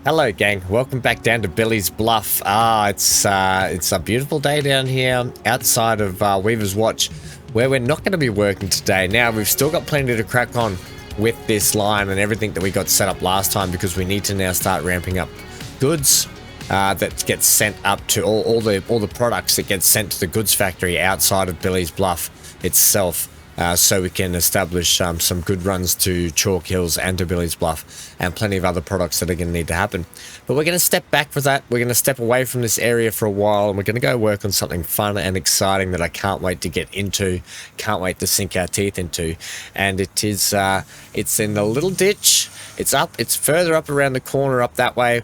Hello gang, welcome back down to Billy's Bluff. It's a beautiful day down here outside of Weaver's Watch, where we're not going to be working today. Now we've still got plenty to crack on with this line and everything that we got set up last time, because we need to now start ramping up goods that get sent up to all the products that get sent to the goods factory outside of Billy's Bluff itself. So we can establish some good runs to Chalk Hills and to Billy's Bluff, and plenty of other products that are going to need to happen. But we're going to step back for that. We're going to step away from this area for a while, and we're going to go work on something fun and exciting that I can't wait to get into, can't wait to sink our teeth into. And it is, it's in the little ditch. It's further up around the corner up that way.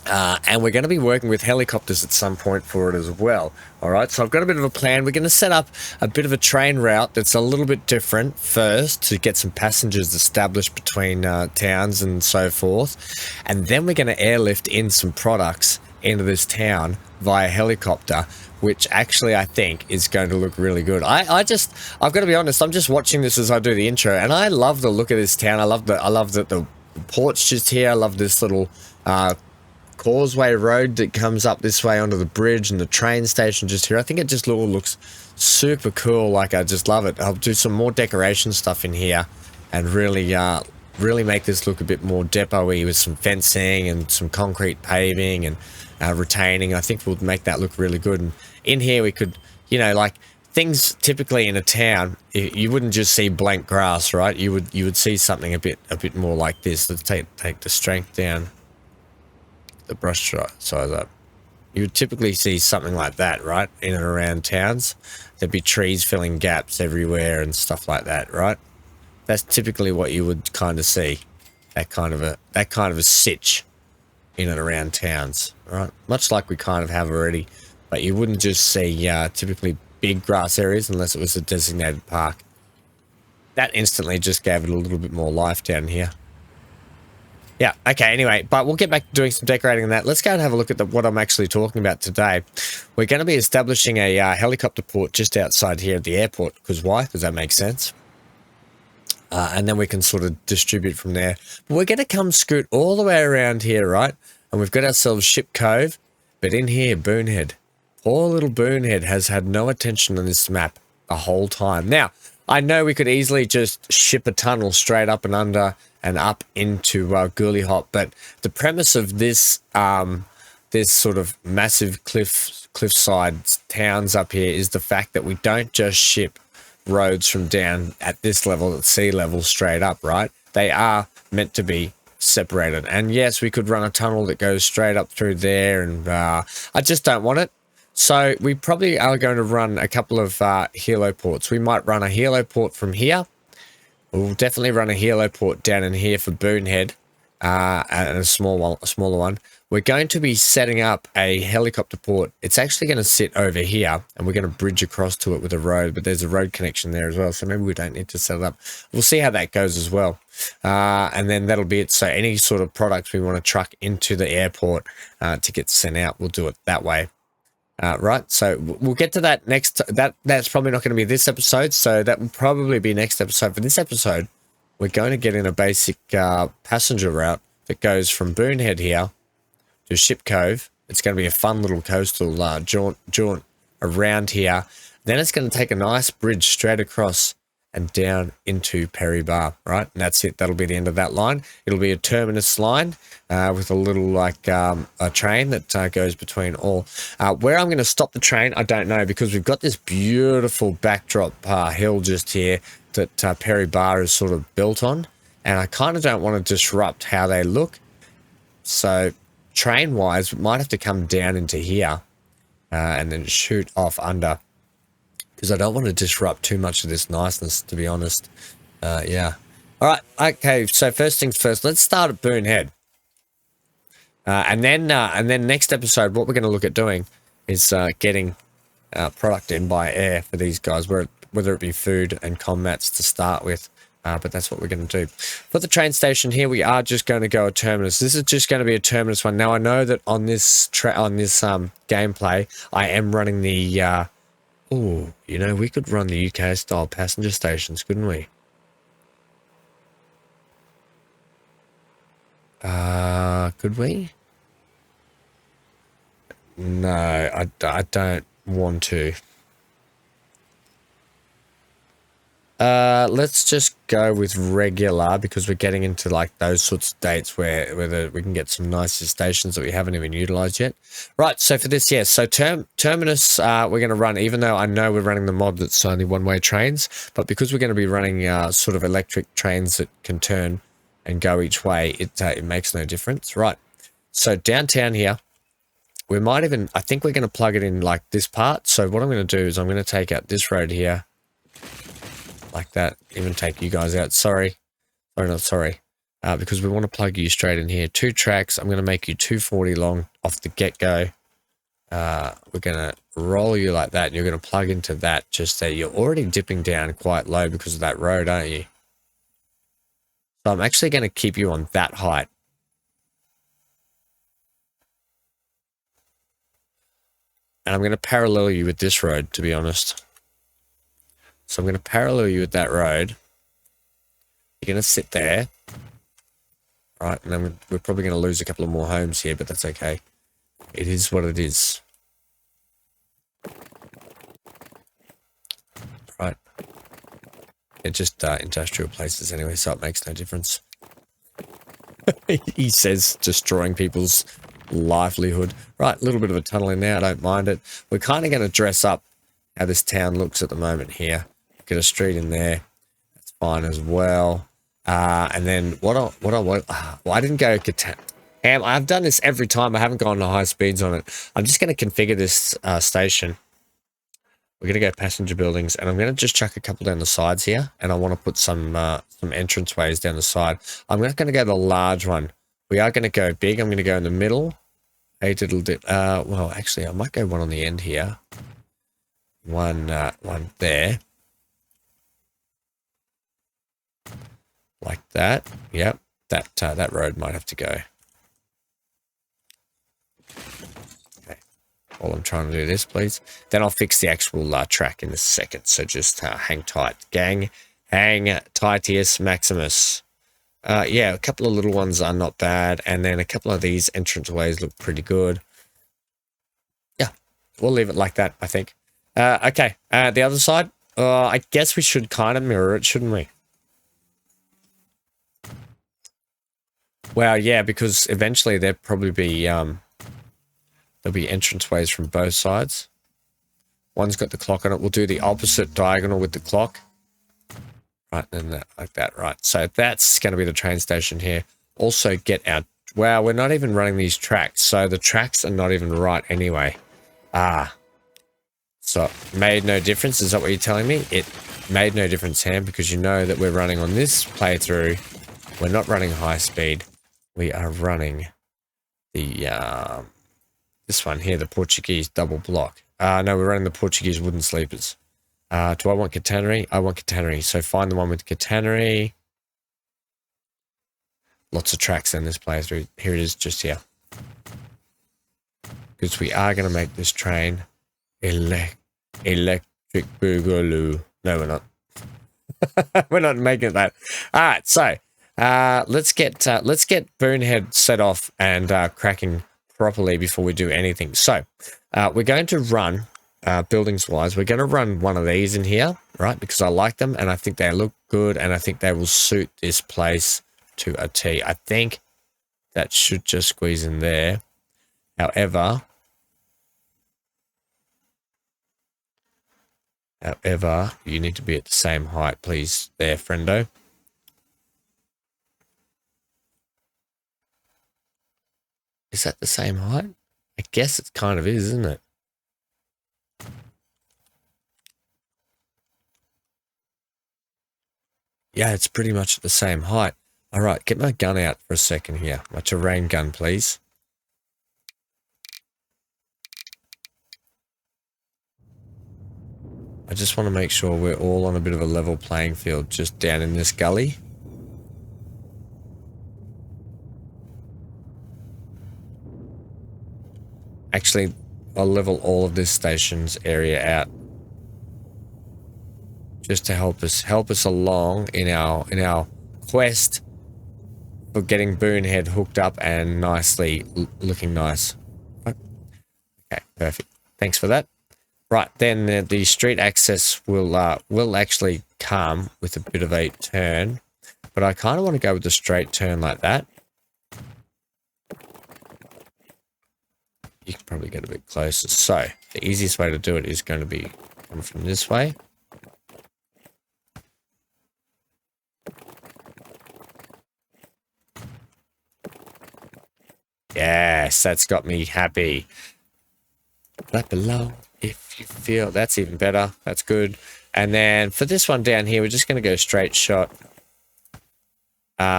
And we're going to be working with helicopters at some point for it as well. Alright, so I've got a bit of a plan. We're going to set up a bit of a train route that's a little bit different first, to get some passengers established between towns and so forth. And then we're going to airlift in some products into this town via helicopter, which actually I think is going to look really good. I've got to be honest, I'm just watching this as I do the intro, and I love the look of this town. I love that the port's just here. I love this little causeway road that comes up this way onto the bridge, and the train station just here. I think it just all looks super cool. Like, I just love it. I'll do some more decoration stuff in here and really make this look a bit more depot-y with some fencing and some concrete paving and retaining. I think we'll make that look really good. And in here we could, you know, like things typically in a town, you wouldn't just see blank grass, right? You would see something a bit more like this. Let's take the strength down, the brush size up. You would typically see something like that, right, in and around towns. There'd be trees filling gaps everywhere and stuff like that, right? That's typically what you would kind of see, that kind of a sitch in and around towns, right? Much like we kind of have already, but you wouldn't just see typically big grass areas unless it was a designated park. That instantly just gave it a little bit more life down here. Yeah, okay, anyway, but we'll get back to doing some decorating on that. Let's go and have a look at what I'm actually talking about today. We're going to be establishing a helicopter port just outside here at the airport. Because why? Because that makes sense. And then we can sort of distribute from there. But we're going to come scoot all the way around here, right? And we've got ourselves Ship Cove. But in here, Boonhead. Poor little Boonhead has had no attention on this map the whole time. Now, I know we could easily just ship a tunnel straight up and under and up into Ghoulie Hop, but the premise of this this sort of massive cliffside towns up here is the fact that we don't just ship roads from down at this level, at sea level, straight up, right? They are meant to be separated. And yes, we could run a tunnel that goes straight up through there, and I just don't want it. So we probably are going to run a couple of heliports. We might run a heliport from here. We'll definitely run a heliport down in here for Boonhead, and a smaller one. We're going to be setting up a helicopter port. It's actually going to sit over here, and we're going to bridge across to it with a road, but there's a road connection there as well, so maybe we don't need to set it up. We'll see how that goes as well. And then that'll be it. So any sort of products we want to truck into the airport to get sent out, we'll do it that way. Right, so we'll get to that next. That's probably not going to be this episode, so that will probably be next episode. For this episode, we're going to get in a basic passenger route that goes from Boonhead here to Ship Cove. It's going to be a fun little coastal jaunt around here. Then it's going to take a nice bridge straight across and down into Perry Bar, right? And that's it. That'll be the end of that line. It'll be a terminus line with a little, like, a train that goes between all. Where I'm going to stop the train, I don't know, because we've got this beautiful backdrop hill just here that Perry Bar is sort of built on, and I kind of don't want to disrupt how they look. So train-wise, we might have to come down into here and then shoot off under, because I don't want to disrupt too much of this niceness, to be honest. Yeah. All right. Okay. So first things first, let's start at Boonhead. And then next episode, what we're going to look at doing is getting product in by air for these guys, whether it be food and commats to start with. But that's what we're going to do. For the train station here, we are just going to go a terminus. This is just going to be a terminus one. Now, I know that on this gameplay, I am running the oh, you know, we could run the UK-style passenger stations, couldn't we? Could we? No, I don't want to. Let's just go with regular because we're getting into like those sorts of dates where we can get some nicer stations that we haven't even utilized yet. Right, so for this, yeah, so Terminus, we're going to run, even though I know we're running the mod that's only one-way trains, but because we're going to be running sort of electric trains that can turn and go each way, it makes no difference. Right, so downtown here, we might even, I think we're going to plug it in like this part. So what I'm going to do is I'm going to take out this road here. Like that, even take you guys out. Sorry, because we want to plug you straight in here. 2 tracks. I'm going to make you 240 long off the get-go. We're going to roll you like that, and you're going to plug into that. Just so you're already dipping down quite low because of that road, aren't you? So I'm actually going to keep you on that height. And I'm going to parallel you with this road, to be honest. So I'm going to parallel you with that road. You're going to sit there. Right, and then we're probably going to lose a couple of more homes here, but that's okay. It is what it is. Right. It's just industrial places anyway, so it makes no difference. He says destroying people's livelihood. Right, a little bit of a tunnel in there. I don't mind it. We're kind of going to dress up how this town looks at the moment here. Get a street in there. That's fine as well. And then well, I didn't go I've done this every time. I haven't gone to high speeds on it. I'm just going to configure this station. We're going to go passenger buildings, and I'm going to just chuck a couple down the sides here, and I want to put some entrance ways down the side. I'm not going to go the large one. We are going to go big. I'm going to go in the middle. Well, actually, I might go one on the end here. One there. Like that. Yep. That road might have to go. Okay. While I'm trying to do this, please. Then I'll fix the actual track in a second. So just hang tight, gang. Hang tightius maximus. Yeah, a couple of little ones are not bad. And then a couple of these entranceways look pretty good. Yeah. We'll leave it like that, I think. Okay. The other side. I guess we should kind of mirror it, shouldn't we? Well, yeah, because eventually there'll probably be there'll be entranceways from both sides. One's got the clock on it. We'll do the opposite diagonal with the clock. Right, and that, like that, right. So that's going to be the train station here. Also get our... Wow, we're not even running these tracks, so the tracks are not even right anyway. So made no difference. Is that what you're telling me? It made no difference, Sam, because you know that we're running on this playthrough. We're not running high speed. We are running the this one here, the Portuguese double block. No, we're running the Portuguese wooden sleepers. Do I want catenary? I want catenary. So find the one with catenary. Lots of tracks in this playthrough. Here it is, just here. Because we are going to make this train electric boogaloo. No, we're not. We're not making that. All right, so let's get Boonhead set off and cracking properly before we do anything. So we're going to run buildings wise. We're going to run one of these in here, right? Because I like them and I think they look good and I think they will suit this place to a T. I think that should just squeeze in there. However, you need to be at the same height, please, there, friendo. Is that the same height? I guess it kind of is, isn't it? Yeah, it's pretty much at the same height. All right, get my gun out for a second here. My terrain gun, please. I just want to make sure we're all on a bit of a level playing field just down in this gully. Actually, I'll level all of this station's area out just to help us along in our quest for getting Boonhead hooked up and nicely looking nice. Okay, perfect. Thanks for that. Right, then the street access will actually come with a bit of a turn, but I kind of want to go with the straight turn like that. You can probably get a bit closer. So the easiest way to do it is going to be coming from this way. Yes, that's got me happy. Clap below if you feel. That's even better. That's good. And then for this one down here, we're just going to go straight shot.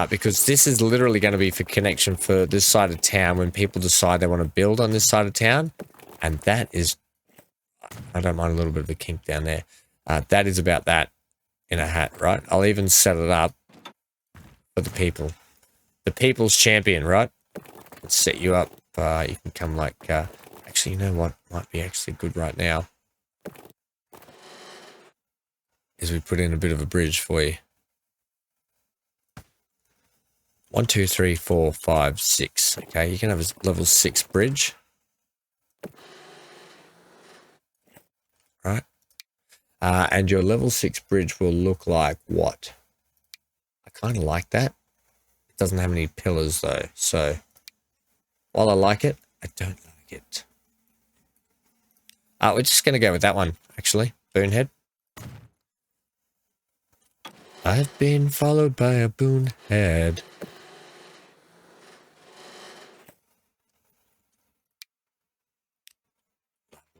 Because this is literally going to be for connection for this side of town when people decide they want to build on this side of town. And that is, I don't mind a little bit of a kink down there. That is about that in a hat, right? I'll even set it up for the people. The people's champion, right? Let's set you up. You can come like, actually, you know what might be actually good right now is we put in a bit of a bridge for you. 1, 2, 3, 4, 5, 6. Okay, you can have a level 6 bridge. Right. And your level 6 bridge will look like what? I kind of like that. It doesn't have any pillars though. So while I like it, I don't like it. We're just going to go with that one, actually. Boonhead. I've been followed by a boonhead.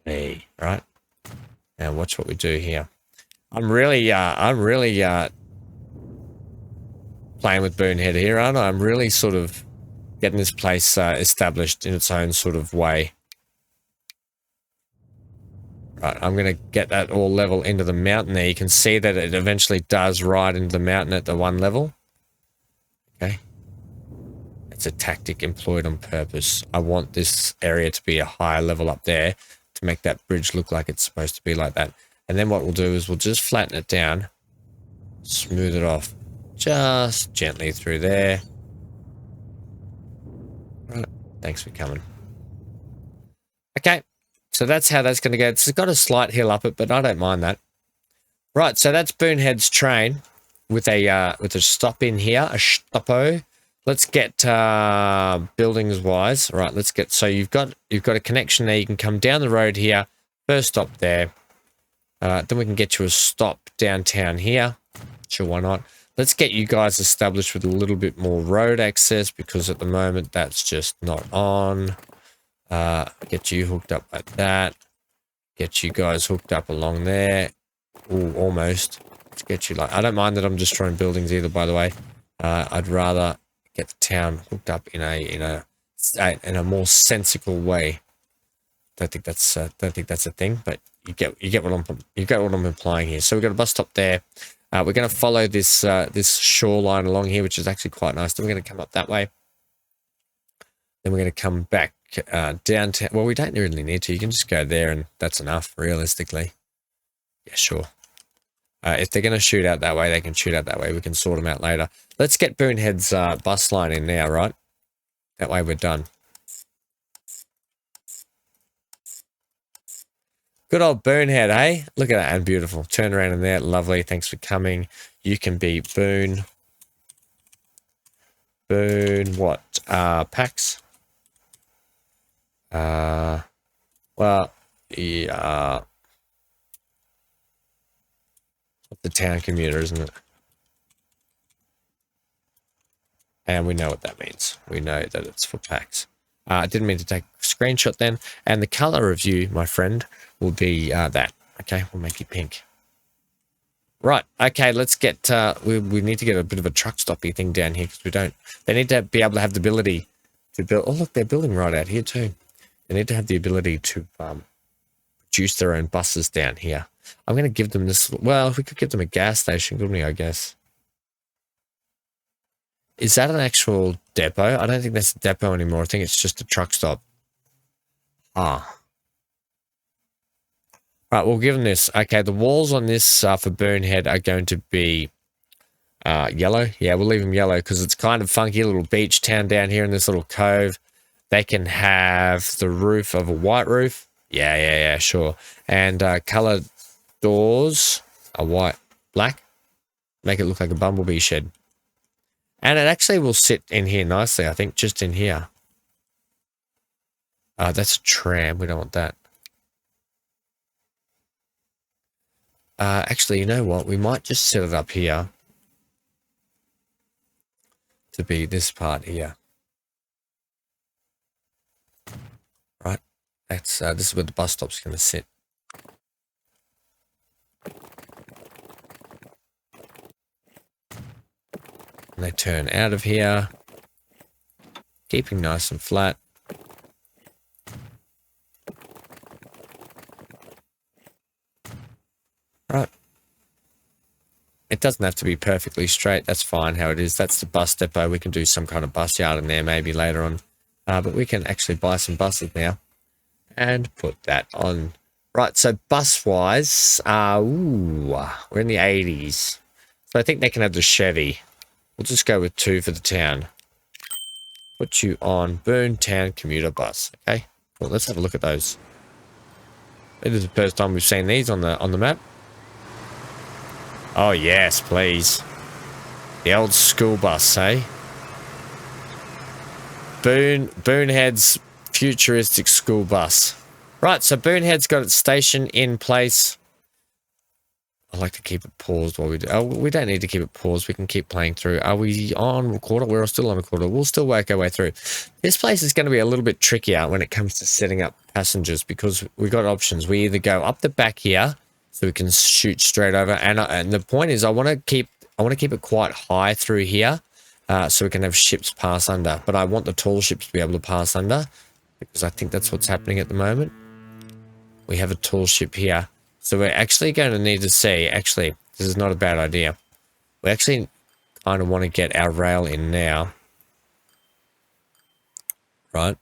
Hey, right. Now watch what we do here. I'm really playing with Boonhead here, aren't I? I'm really sort of getting this place established in its own sort of way. Right, I'm going to get that all level into the mountain there. You can see that it eventually does ride into the mountain at the one level. Okay. It's a tactic employed on purpose. I want this area to be a higher level up there to make that bridge look like it's supposed to be like that. And then what we'll do is we'll just flatten it down, smooth it off just gently through there. Right, thanks for coming. Okay, so that's how that's going to go. It's got a slight hill up it, but I don't mind that. Right, so that's Boonhead's train with a stop in here, a stoppo. Let's get buildings wise. Right, let's get, so you've got a connection there. You can come down the road here. First stop there. Then we can get you a stop downtown here. Sure, why not? Let's get you guys established with a little bit more road access because at the moment that's just not on. Get you hooked up like that. Get you guys hooked up along there. Ooh, almost. Let's get you like, I don't mind that I'm destroying buildings either, by the way. I'd rather get the town hooked up in a more sensical way. Don't think that's a thing, but you get what I'm implying here. So we've got a bus stop there. We're going to follow this this shoreline along here, which is actually quite nice. Then we're going to come up that way. Then we're going to come back downtown. Well, we don't really need to. You can just go there, and that's enough, realistically. Yeah, sure. If they're going to shoot out that way, they can shoot out that way. We can sort them out later. Let's get Boonhead's bus line in now, right? That way we're done. Good old Boonhead, eh? Look at that, and beautiful. Turn around in there, lovely. Thanks for coming. You can be Boon. Boon, what? Pax? Well, yeah. The town commuter, isn't it? And we know what that means. We know that it's for packs. I didn't mean to take a screenshot then. And the color of you, my friend, will be that. Okay, we'll make you pink. Right, okay, let's get, we need to get a bit of a truck stoppy thing down here because we don't, they need to be able to have the ability to build, oh look, they're building right out here too. They need to have the ability to produce their own buses down here. I'm going to give them this, well, we could give them a gas station, couldn't we, I guess? Is that an actual depot? I don't think that's a depot anymore. I think it's just a truck stop. Ah. Right, we'll give them this. Okay, the walls on this for Boonhead are going to be Yellow. Yeah, we'll leave them yellow because it's kind of funky. A little beach town down here in this little cove. They can have the roof of a white roof. Yeah, sure. And colored doors are white, black. Make it look like a bumblebee shed. And it actually will sit in here nicely, I think, just in here. That's a tram. We don't want that. Actually, you know what? We might just set it up here to be this part here. Right? That's this is where the bus stop's going to sit. And they turn out of here, keeping nice and flat. Right. It doesn't have to be perfectly straight. That's fine how it is. That's the bus depot. We can do some kind of bus yard in there maybe later on. But we can actually buy some buses now and put that on. Right, so bus-wise, we're in the 80s. So I think they can have the Chevy. We'll just go with 2 for the town. Put you on Boon Town Commuter Bus. Okay, well, let's have a look at those. It is the first time we've seen these on the map. Oh yes, please. The old school bus, eh? Boonhead's futuristic school bus. Right, so Boonhead's got its station in place. I like to keep it paused while we do. Oh, we don't need to keep it paused. We can keep playing through. Are we on recorder? We're still on recorder. We'll still work our way through. This place is going to be a little bit trickier when it comes to setting up passengers because we've got options. We either go up the back here so we can shoot straight over, and the point is I want to keep it quite high through here so we can have ships pass under. But I want the tall ships to be able to pass under because I think that's what's happening at the moment. We have a tall ship here. So we're actually going to need to see, actually, this is not a bad idea. We actually kind of want to get our rail in now. Right?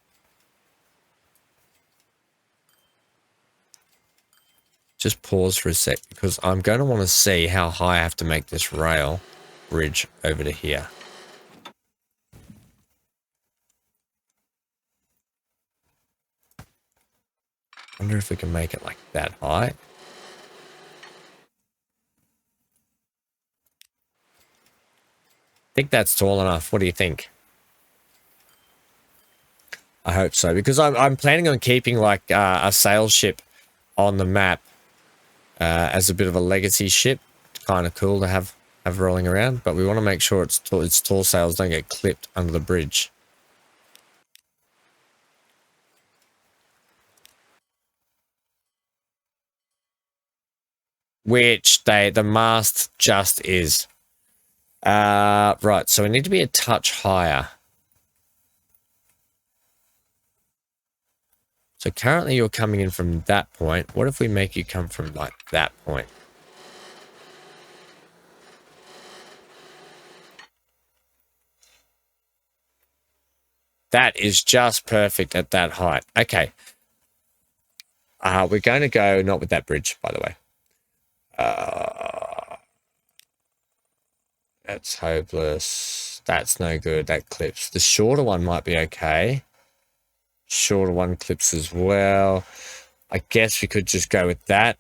Just pause for a sec because I'm going to want to see how high I have to make this rail bridge over to here. I wonder if we can make it like that high. I think that's tall enough. What do you think? I hope so, because I'm planning on keeping like a sail ship on the map as a bit of a legacy ship. It's kind of cool to have rolling around, but we want to make sure its tall sails don't get clipped under the bridge. Which the mast just is. Right, so we need to be a touch higher. So currently you're coming in from that point. What if we make you come from like that point? That is just perfect at that height. Okay. We're going to go not with that bridge, by the way. That's hopeless. That's no good. That clips. The shorter one might be okay. Shorter one clips as well. I guess we could just go with that.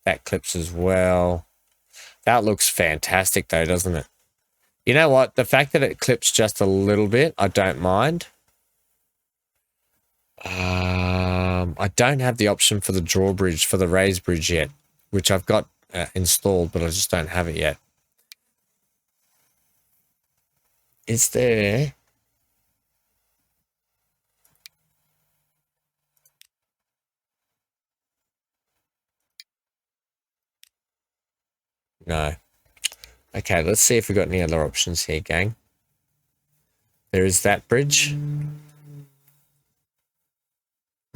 That clips as well. That looks fantastic though, doesn't it? You know what? The fact that it clips just a little bit, I don't mind. I don't have the option for the drawbridge, for the raised bridge yet, which I've got installed, but I just don't have it yet. Is there? No. Okay, let's see if we've got any other options here, gang. There is that bridge.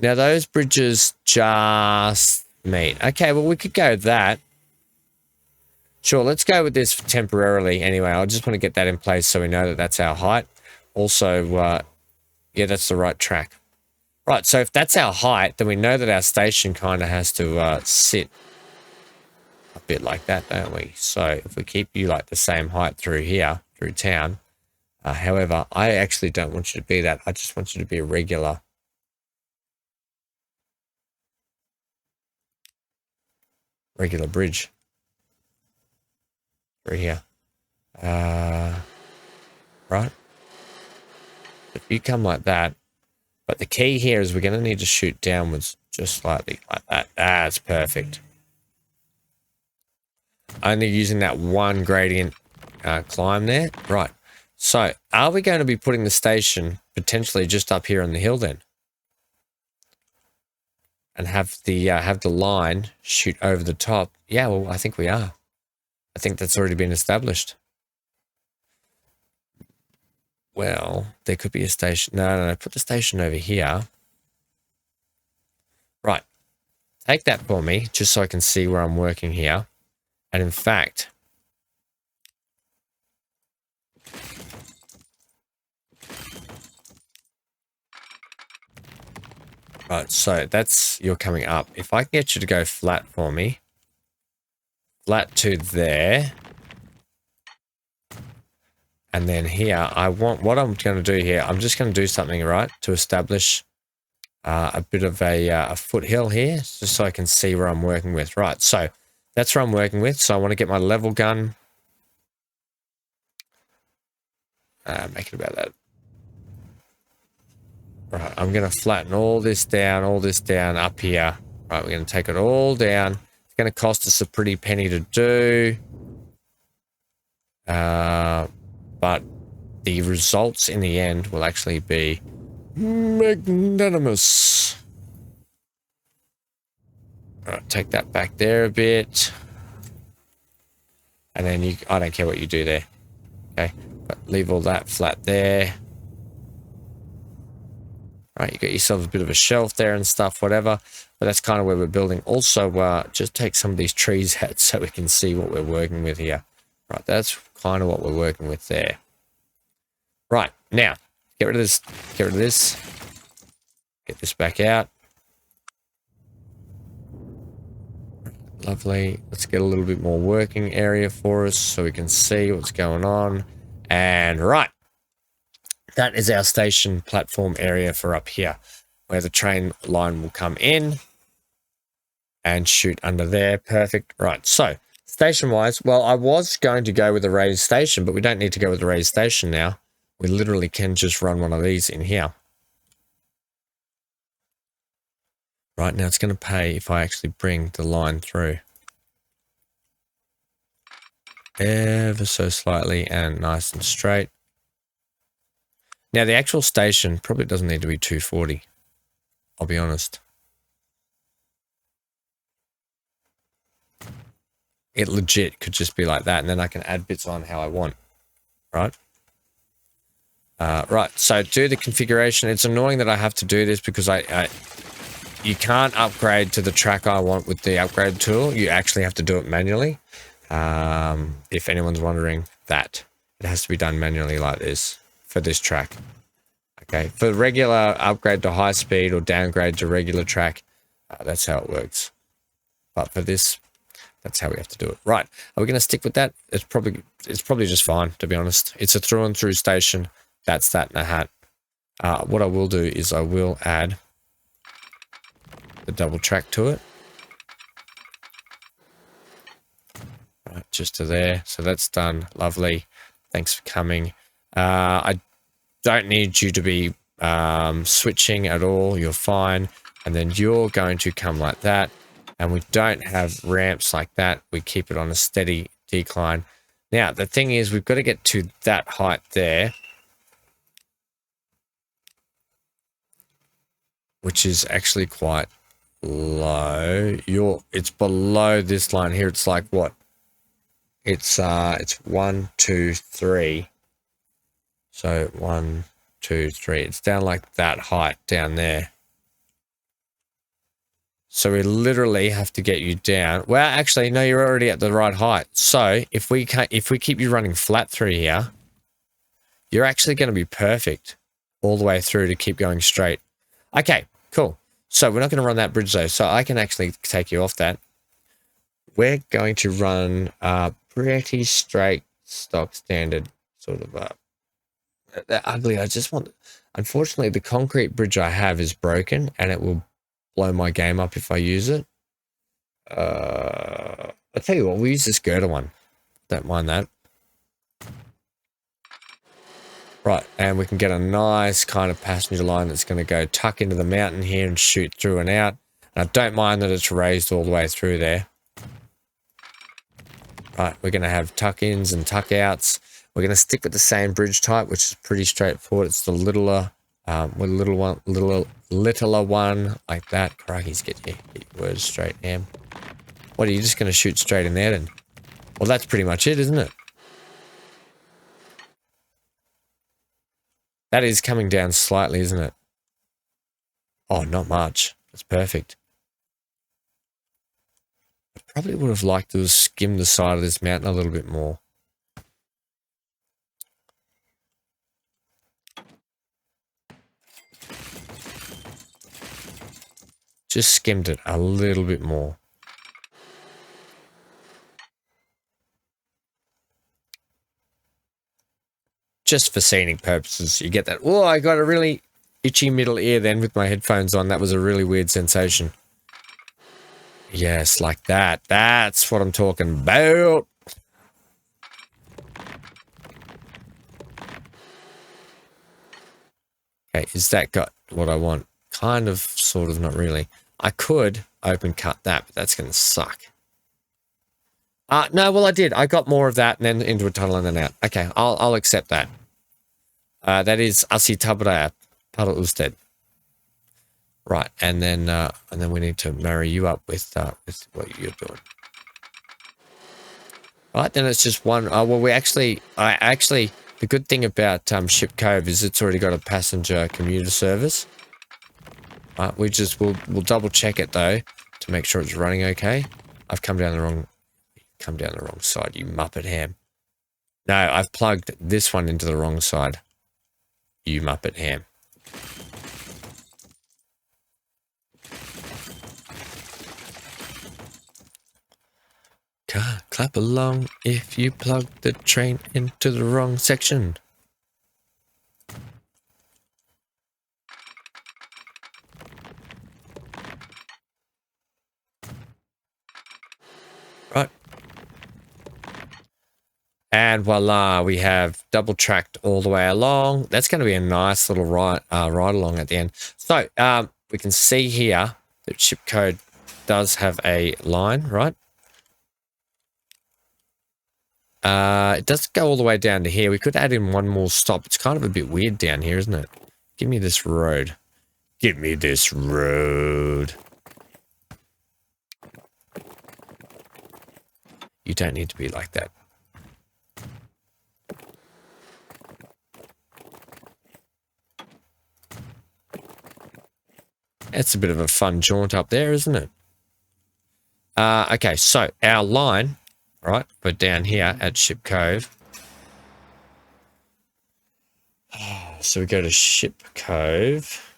Now, those bridges just meet. Okay, well, we could go with that. Sure, let's go with this temporarily anyway. I just want to get that in place so we know that that's our height. Also, yeah, that's the right track. Right, so if that's our height, then we know that our station kind of has to sit a bit like that, don't we? So if we keep you like the same height through here, through town, however, I actually don't want you to be that. I just want you to be a regular bridge through here. Right? If you come like that, but the key here is we're going to need to shoot downwards just slightly like that. That's perfect. Only using that one gradient climb there. Right. So are we going to be putting the station potentially just up here on the hill then? And have the line shoot over the top? Yeah, well, I think we are. I think that's already been established. Well, there could be a station. No, put the station over here. Right. Take that for me, just so I can see where I'm working here. And in fact, right, so that's, you're coming up. If I can get you to go flat for me, flat to there. And then here, I want, what I'm going to do here, I'm just going to do something, right, to establish a bit of a foothill here, just so I can see where I'm working with. Right, so that's where I'm working with. So I want to get my level gun. Make it about that. Right, I'm going to flatten all this down up here. Right, we're going to take it all down. It's going to cost us a pretty penny to do. But the results in the end will actually be magnanimous. All right, take that back there a bit. And then I don't care what you do there. Okay, but leave all that flat there. Right, you got yourself a bit of a shelf there and stuff, whatever. But that's kind of where we're building. Also, just take some of these trees out so we can see what we're working with here. Right, that's kind of what we're working with there. Right, now, get rid of this, get this back out. Lovely. Let's get a little bit more working area for us so we can see what's going on. And right, that is our station platform area for up here, where the train line will come in and shoot under there. Perfect. Right, so station-wise, well, I was going to go with a raised station, but we don't need to go with a raised station now. We literally can just run one of these in here. Right, now it's going to pay if I actually bring the line through. Ever so slightly and nice and straight. Now, the actual station probably doesn't need to be 240. I'll be honest. It legit could just be like that, and then I can add bits on how I want, right? Right, so do the configuration. It's annoying that I have to do this because you can't upgrade to the track I want with the upgrade tool. You actually have to do it manually. If anyone's wondering that, it has to be done manually like this for this track. Okay, for regular upgrade to high speed or downgrade to regular track, that's how it works. But for this, that's how we have to do it. Right, are we going to stick with that? It's probably just fine, to be honest. It's a through and through station. That's that in a hat. What I will do is I will add the double track to it. Right, just to there. So that's done. Lovely. Thanks for coming. I don't need you to be switching at all. You're fine. And then you're going to come like that. And we don't have ramps like that. We keep it on a steady decline. Now, the thing is, we've got to get to that height there, which is actually quite low. It's below this line here. It's like what? It's 1, 2, 3. So 1, 2, 3. It's down like that height down there. So we literally have to get you down. Well, actually, no, you're already at the right height. So if we keep you running flat through here, you're actually going to be perfect all the way through to keep going straight. Okay, cool. So we're not going to run that bridge though. So I can actually take you off that. we're going to run pretty straight stock standard sort of they're ugly. I just want, unfortunately, the concrete bridge I have is broken and it will blow my game up if I use it. I'll tell you what, we'll use this girder one. Don't mind that. Right, and we can get a nice kind of passenger line that's going to go tuck into the mountain here and shoot through and out. And I don't mind that it's raised all the way through there. Right, we're going to have tuck-ins and tuck-outs. We're going to stick with the same bridge type, which is pretty straightforward. It's the littler one like that. Crikey's, get your words straight, Am. What, are you just going to shoot straight in there then? Well, that's pretty much it, isn't it? That is coming down slightly, isn't it? Oh, not much. That's perfect. I probably would have liked to skim the side of this mountain a little bit more. Just skimmed it a little bit more. Just for scenic purposes, you get that. Oh, I got a really itchy middle ear then with my headphones on. That was a really weird sensation. Yes, like that. That's what I'm talking about. Okay, is that got what I want? Kind of, sort of, not really. I could open cut that, but that's going to suck. No, well, I did. I got more of that and then into a tunnel and then out. Okay, I'll accept that. That is Asi Tabra Paddle Right, and then we need to marry you up with what you're doing. Right, then it's just one. Well, the good thing about Ship Cove is it's already got a passenger commuter service. Right, we'll double check it though to make sure it's running okay. I've come down the wrong side, you muppet ham. No, I've plugged this one into the wrong side. You muppet ham. Can't clap along if you plug the train into the wrong section. Right. And voila, we have double tracked all the way along. That's going to be a nice little ride along at the end. So we can see here that ship code does have a line, right? It does go all the way down to here. We could add in one more stop. It's kind of a bit weird down here, isn't it? Give me this road. Give me this road. You don't need to be like that. It's a bit of a fun jaunt up there, isn't it? Okay, so our line, right, we're down here at Ship Cove. So we go to Ship Cove.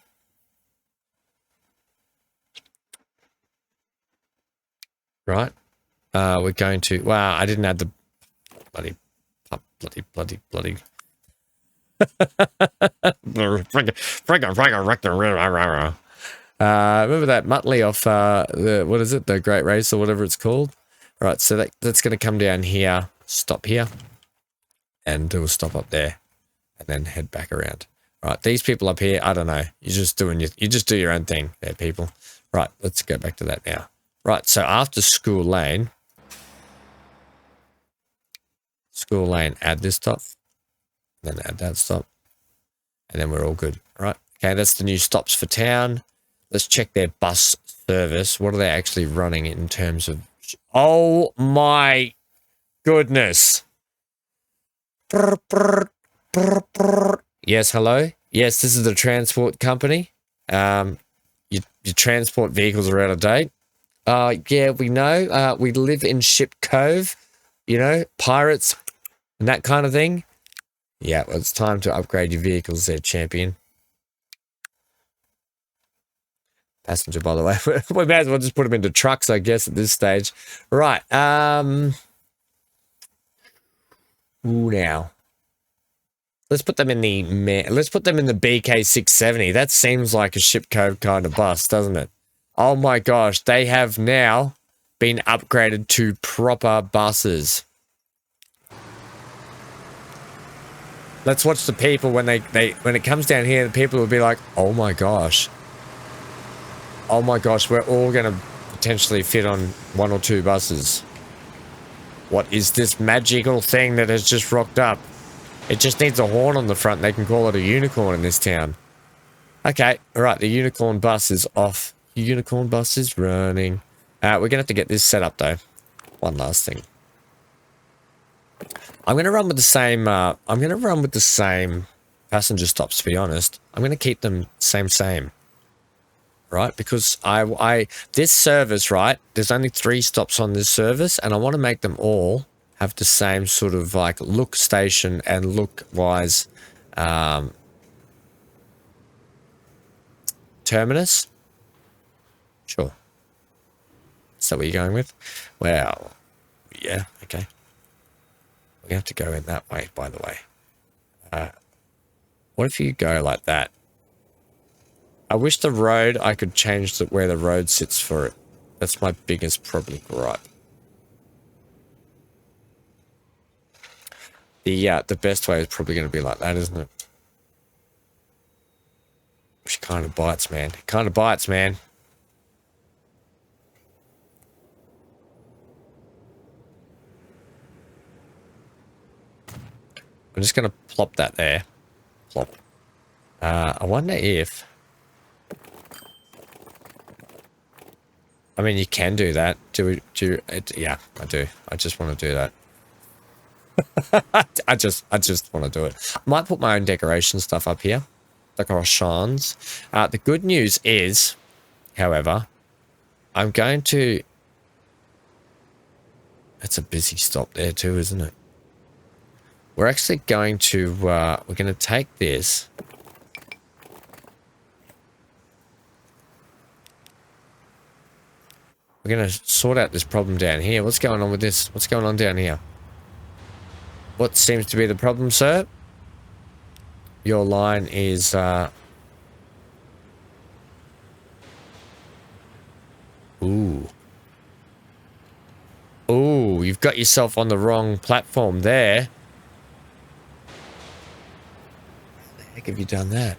Right. We're going to, wow, I didn't add the bloody. Remember that Muttley off what is it, the Great Race or whatever it's called? Right, so that's going to come down here, stop here, and do a stop up there, and then head back around. Right, these people up here, I don't know. You just do your own thing there, people. Right, let's go back to that now. Right, so after School Lane, add this stop, then add that stop, and then we're all good. Right, okay, that's the new stops for town. Let's check their bus service. What are they actually running in terms of... Oh my goodness. Yes, hello? Yes, this is the transport company. Your transport vehicles are out of date. Yeah, we know. We live in Ship Cove. You know, pirates and that kind of thing. Yeah, well, it's time to upgrade your vehicles there, champion. Passenger, by the way. We may as well just put them into trucks, I guess, at this stage. Right. Ooh, now. Let's put them in the BK670. That seems like a ship code kind of bus, doesn't it? Oh my gosh, they have now been upgraded to proper buses. Let's watch the people when when it comes down here, the people will be like, oh my gosh. Oh my gosh, we're all going to potentially fit on 1 or 2 buses. What is this magical thing that has just rocked up? It just needs a horn on the front. They can call it a unicorn in this town. Okay, all right, the unicorn bus is off. Unicorn bus is running. We're going to have to get this set up, though. One last thing. I'm going to run with the same passenger stops, to be honest. I'm going to keep them same. Right? Because this service, right? There's only 3 stops on this service, and I want to make them all have the same sort of like look station and look wise terminus. Sure. Is that what you're going with? Well, yeah, okay. We have to go in that way, by the way. What if you go like that? I wish the road, I could change where the road sits for it. That's my biggest probably gripe. The best way is probably going to be like that, isn't it? Which kind of bites, man. It kind of bites, man. I'm just going to plop that there. Plop. I wonder if... I mean, you can do that. Yeah, I do. I just want to do that. I just want to do it. I might put my own decoration stuff up here. Decorations. The good news is, however, I'm going to... It's a busy stop there too, isn't it? We're actually going to... we're going to take this... We're going to sort out this problem down here. What's going on with this? What's going on down here? What seems to be the problem, sir? Your line is... Ooh. Ooh, you've got yourself on the wrong platform there. How the heck have you done that?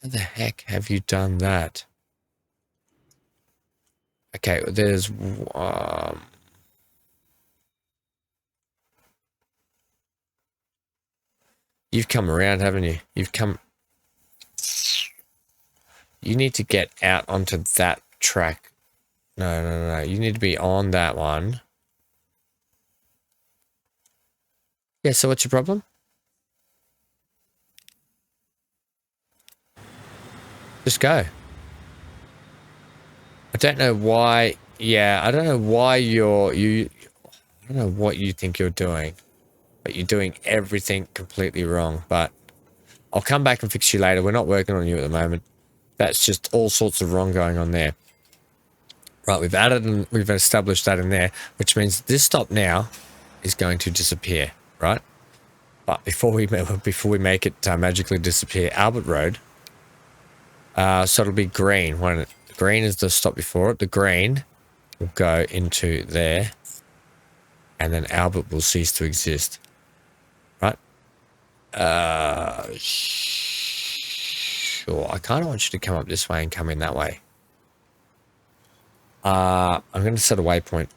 How the heck have you done that? Okay, there's... You've come around, haven't you? You've come... You need to get out onto that track. No. You need to be on that one. Yeah, so what's your problem? Just go. I don't know why. Yeah, I don't know why I don't know what you think you're doing, but you're doing everything completely wrong. But I'll come back and fix you later. We're not working on you at the moment. That's just all sorts of wrong going on there. Right, we've added and we've established that in there, which means this stop now is going to disappear, right? But before we make it magically disappear, Albert Road. So it'll be green. Green is the stop before it. The green will go into there, and then Albert will cease to exist. Right? Sure. I kind of want you to come up this way and come in that way. I'm going to set a waypoint,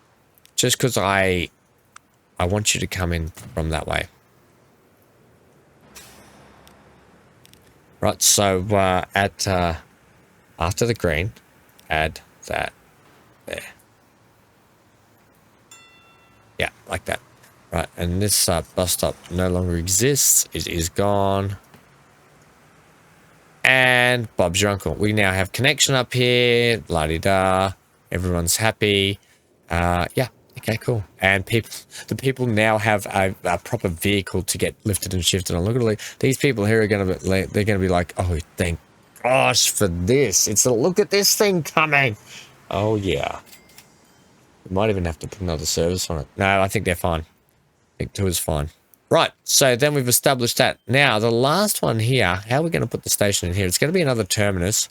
just because I want you to come in from that way. Right, so after the green, add that there. Yeah, like that. Right, and this bus stop no longer exists. It is gone. And Bob's your uncle. We now have connection up here. La-di-da. Everyone's happy. Yeah, Okay, cool. And the people now have a proper vehicle to get lifted and shifted on. Look at all these people here are gonna be, they're gonna be like, oh, thank gosh for this. It's a look at this thing coming. Oh yeah. We might even have to put another service on it. No, I think they're fine. I think 2 is fine. Right, so then we've established that. Now, the last one here, how are we going to put the station in here? It's going to be another terminus.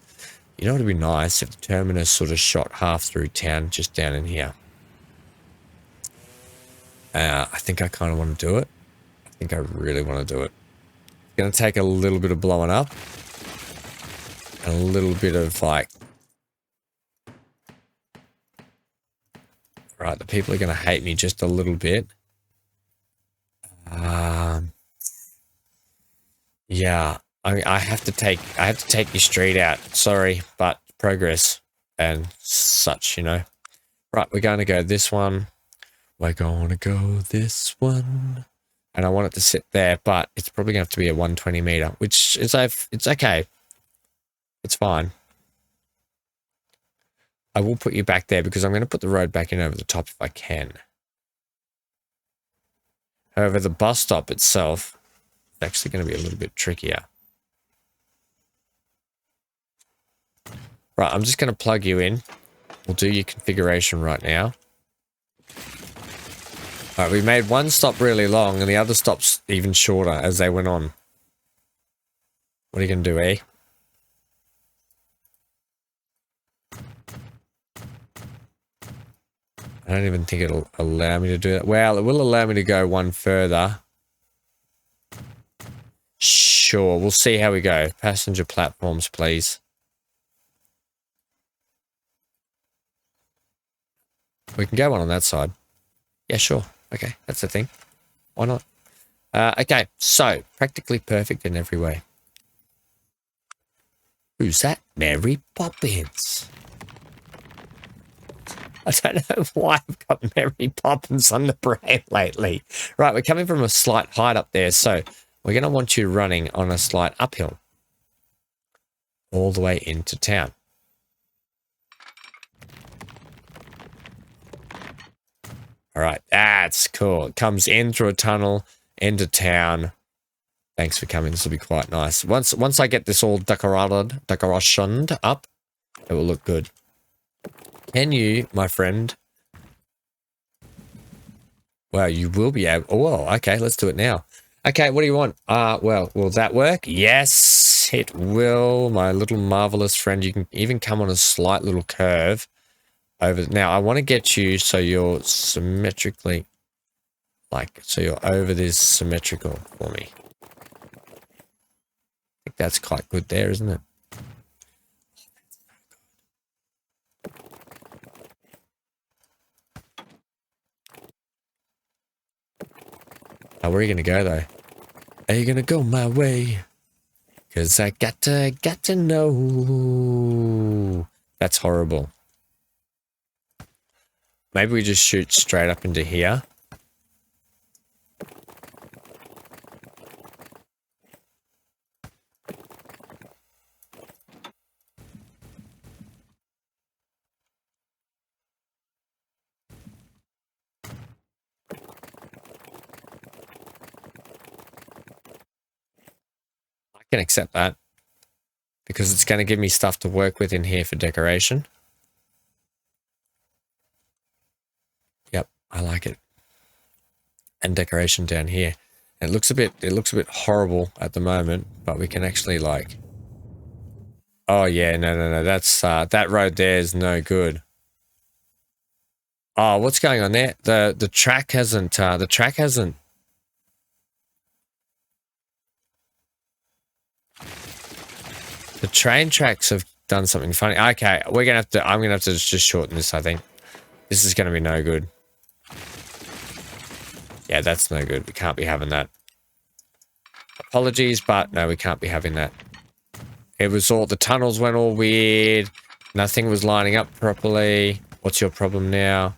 You know what would be nice if the terminus sort of shot half through town, just down in here. I think I kind of want to do it. I think I really want to do it. It's going to take a little bit of blowing up. And a little bit of, like... Right, the people are going to hate me just a little bit. Yeah, I have to take your street out. Sorry, but progress and such, you know. Right, we're going to go this one. We're going to go this one. And I want it to sit there, but it's probably going to have to be a 120 meter, which is, it's okay. It's fine. I will put you back there because I'm going to put the road back in over the top if I can. However, the bus stop itself is actually going to be a little bit trickier. Right, I'm just going to plug you in. We'll do your configuration right now. Alright, we made one stop really long and the other stops even shorter as they went on. What are you going to do, eh? I don't even think it'll allow me to do that. Well, it will allow me to go one further. Sure, we'll see how we go. Passenger platforms, please. We can go one on that side. Yeah, sure. Okay, that's the thing. Why not? Okay, so practically perfect in every way. Who's that? Mary Poppins. I don't know why I've got Mary Poppins on the brain lately. Right, we're coming from a slight height up there, so we're going to want you running on a slight uphill. All the way into town. Alright, that's cool. It comes in through a tunnel, into town. Thanks for coming, this will be quite nice. Once I get this all decorationed up, it will look good. Can you, my friend? Well, you will be able... Oh, okay, let's do it now. Okay, what do you want? Well, will that work? Yes, it will, my little marvelous friend. You can even come on a slight little curve over... Now, I want to get you so you're symmetrically... Like, so you're over this symmetrical for me. I think that's quite good there, isn't it? Oh, where are you going to go, though? Are you going to go my way? Because I got to know. That's horrible. Maybe we just shoot straight up into here. I can accept that because it's going to give me stuff to work with in here for decoration. Yep, I like it. And decoration down here. It looks a bit horrible at the moment, but we can actually like... Oh yeah, no, that's that road there is no good. Oh, what's going on there? The track hasn't The train tracks have done something funny. Okay, I'm gonna have to just shorten this, I think. This is gonna be no good. Yeah, that's no good. We can't be having that. Apologies, but no, we can't be having that. It was all, the tunnels went all weird. Nothing was lining up properly. What's your problem now?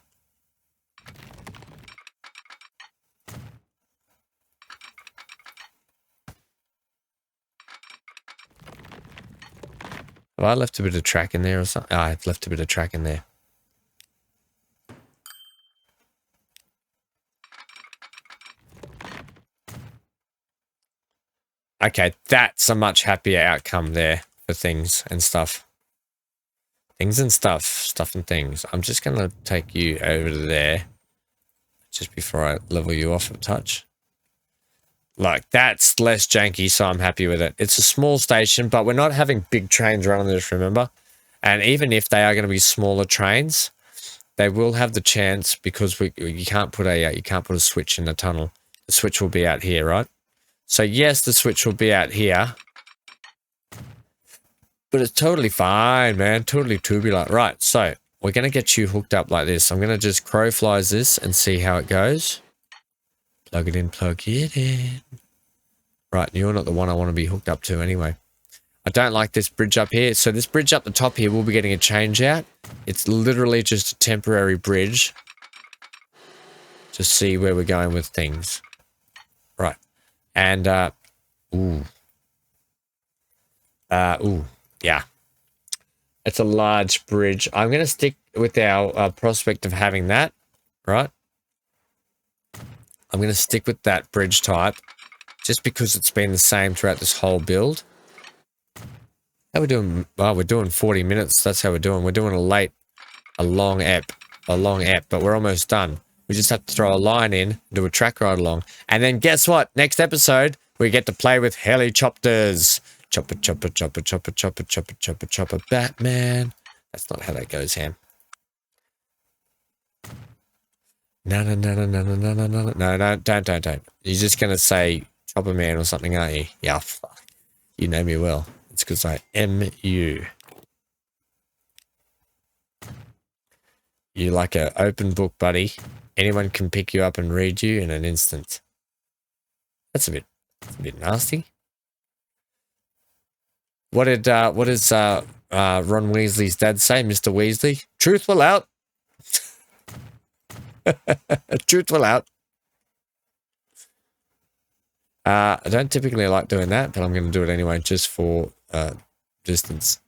Have I left a bit of track in there or something? Ah, I've left a bit of track in there. Okay, that's a much happier outcome there for things and stuff. Things and stuff. Stuff and things. I'm just going to take you over to there. Just before I level you off a touch. Like, that's less janky, so I'm happy with it. It's a small station, but we're not having big trains running this, remember? And even if they are going to be smaller trains, they will have the chance, because you can't put a switch in the tunnel. The switch will be out here, right? So yes, the switch will be out here. But it's totally fine, man. Totally tubular. Right, so we're going to get you hooked up like this. I'm going to just crow flies this and see how it goes. Plug it in, plug it in. Right, you're not the one I want to be hooked up to anyway. I don't like this bridge up here. So this bridge up the top here, we'll be getting a change out. It's literally just a temporary bridge to see where we're going with things. Right. And, yeah. It's a large bridge. I'm going to stick with our prospect of having that, right? I'm going to stick with that bridge type just because it's been the same throughout this whole build. How are we doing? Well, we're doing 40 minutes. That's how we're doing. We're doing a long ep, but we're almost done. We just have to throw a line in, do a track ride along. And then guess what? Next episode, we get to play with helicopters. Chopper, chopper, chopper, chopper, chopper, chopper, chopper, chopper, Batman. That's not how that goes, Ham. No, don't. You're just going to say Chopper Man or something, aren't you? Yeah, fuck. You know me well. It's because I am you. You're like an open book, buddy. Anyone can pick you up and read you in an instant. That's a bit nasty. What does Ron Weasley's dad say, Mr. Weasley? Truth will out. Truth will out. I don't typically like doing that, but I'm going to do it anyway, just for distance.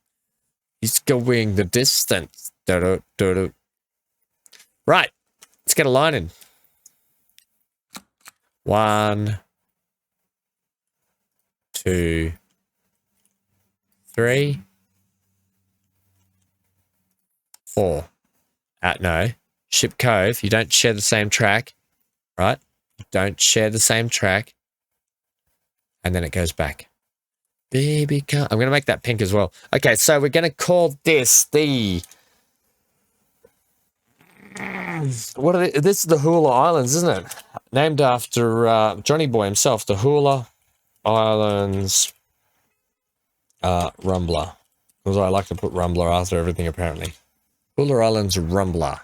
He's going the distance. Right. Let's get a line in. 1, 2, 3, 4. No. Ship Cove. You don't share the same track, right? You don't share the same track. And then it goes back. Baby car. I'm going to make that pink as well. Okay, so we're going to call this the... This is the Hula Islands, isn't it? Named after Johnny Boy himself, the Hula Islands Rumbler. Because I like to put Rumbler after everything, apparently. Hula Islands Rumbler.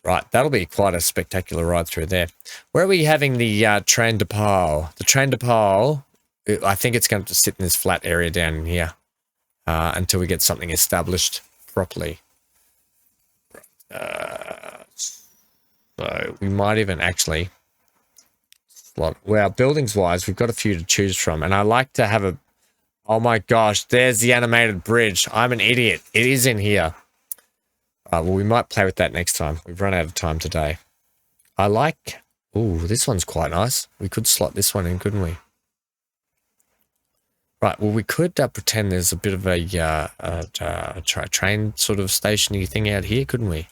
Right, that'll be quite a spectacular ride through there. Where are we having the train de Pau? The train de Pau, I think it's going to sit in this flat area down in here until we get something established properly. So we might even actually... Well, buildings-wise, we've got a few to choose from. And I like to have a... Oh my gosh, there's the animated bridge. I'm an idiot. It is in here. Well, we might play with that next time. We've run out of time today. I like... Ooh, this one's quite nice. We could slot this one in, couldn't we? Right, well, we could pretend there's a bit of a train sort of station-y thing out here, couldn't we?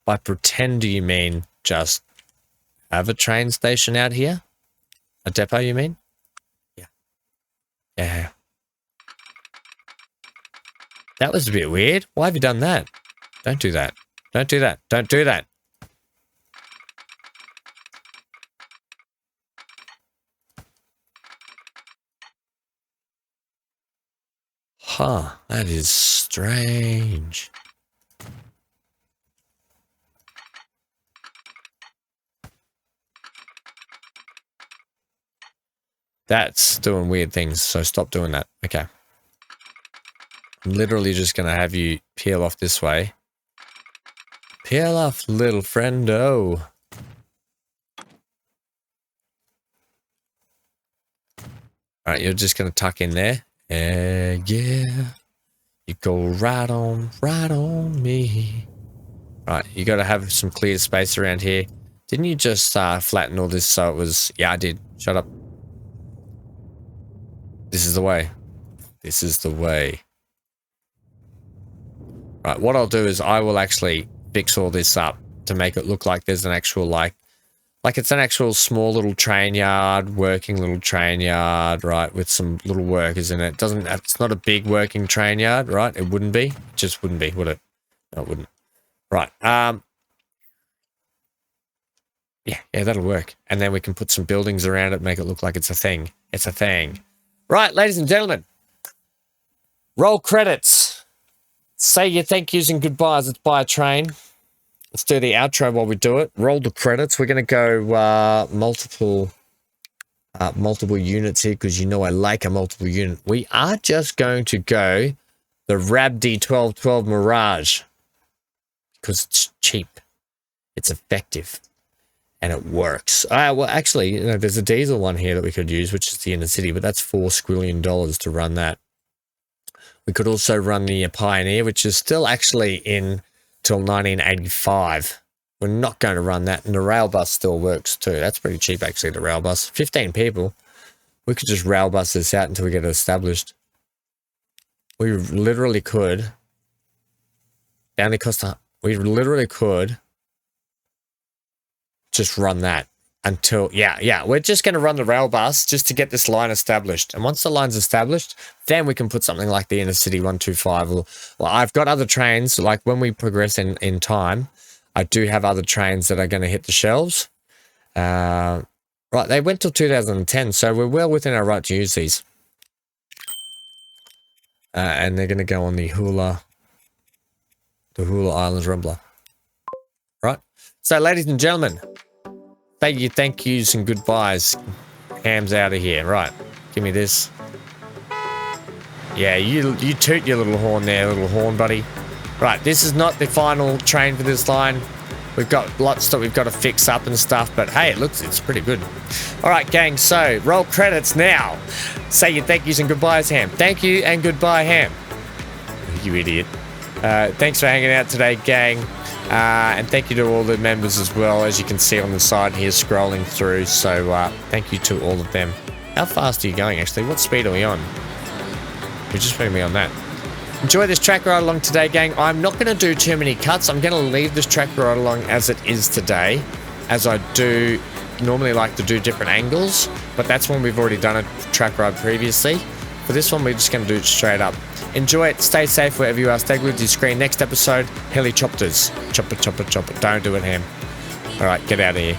By pretend, do you mean just have a train station out here? A depot, you mean? Yeah. Yeah. That was a bit weird. Why have you done that? Don't do that. Don't do that. Don't do that. Huh. That is strange. That's doing weird things, so stop doing that. Okay. I'm literally just going to have you peel off this way. Peel off, little friendo. Alright, you're just going to tuck in there. Yeah. You go right on me. Right, you got to have some clear space around here. Didn't you just flatten all this so it was... Yeah, I did. Shut up. This is the way. This is the way. Right, what I'll do is I will actually fix all this up to make it look like there's an actual, like it's an actual small little train yard, working little train yard, right, with some little workers in it. It's not a big working train yard, right? It wouldn't be. It just wouldn't be, would it? No, it wouldn't. Right. Yeah, that'll work. And then we can put some buildings around it, make it look like it's a thing. It's a thing. Right, ladies and gentlemen. Roll credits. Say your thank yous and goodbyes. Let's buy a train. Let's do the outro while we do it. Roll the credits. We're going to go multiple units here because you know I like a multiple unit. We are just going to go the Rabdi 1212 Mirage because it's cheap. It's effective. And it works. Well, actually, you know, there's a diesel one here that we could use, which is the Inner City, but that's $4 squillion to run that. We could also run the Pioneer, which is still actually in till 1985. We're not going to run that, and the rail bus still works too. That's pretty cheap, actually, the rail bus. 15 people. We could just rail bus this out until we get it established. We literally could. It only cost we literally could just run that until, yeah, we're just going to run the rail bus just to get this line established. And once the line's established, then we can put something like the Inner City 125. Well, I've got other trains, like when we progress in time, I do have other trains that are going to hit the shelves. Right, they went till 2010, so we're well within our right to use these. And they're going to go on the Hula Islands Rumbler. Right, so ladies and gentlemen, say your thank yous and goodbyes. Ham's out of here. Right. Give me this. Yeah, you toot your little horn there, little horn buddy. Right, this is not the final train for this line. We've got lots that we've got to fix up and stuff, but hey, it's pretty good. All right, gang, so roll credits now. Say your thank yous and goodbyes, Ham. Thank you and goodbye, Ham. You idiot. Thanks for hanging out today, gang. And thank you to all the members as well, as you can see on the side here scrolling through. So thank you to all of them. How fast are you going, actually? What speed are we on? You're just putting me on that. Enjoy this track ride along today, gang. I'm not going to do too many cuts. I'm going to leave this track ride along as it is today, as I do normally like to do different angles, but that's when we've already done a track ride previously. For this one, we're just going to do it straight up. Enjoy it. Stay safe wherever you are. Stay glued to your screen. Next episode, helicopters. Chopper, chopper, chopper. Don't do it, Ham. All right, get out of here.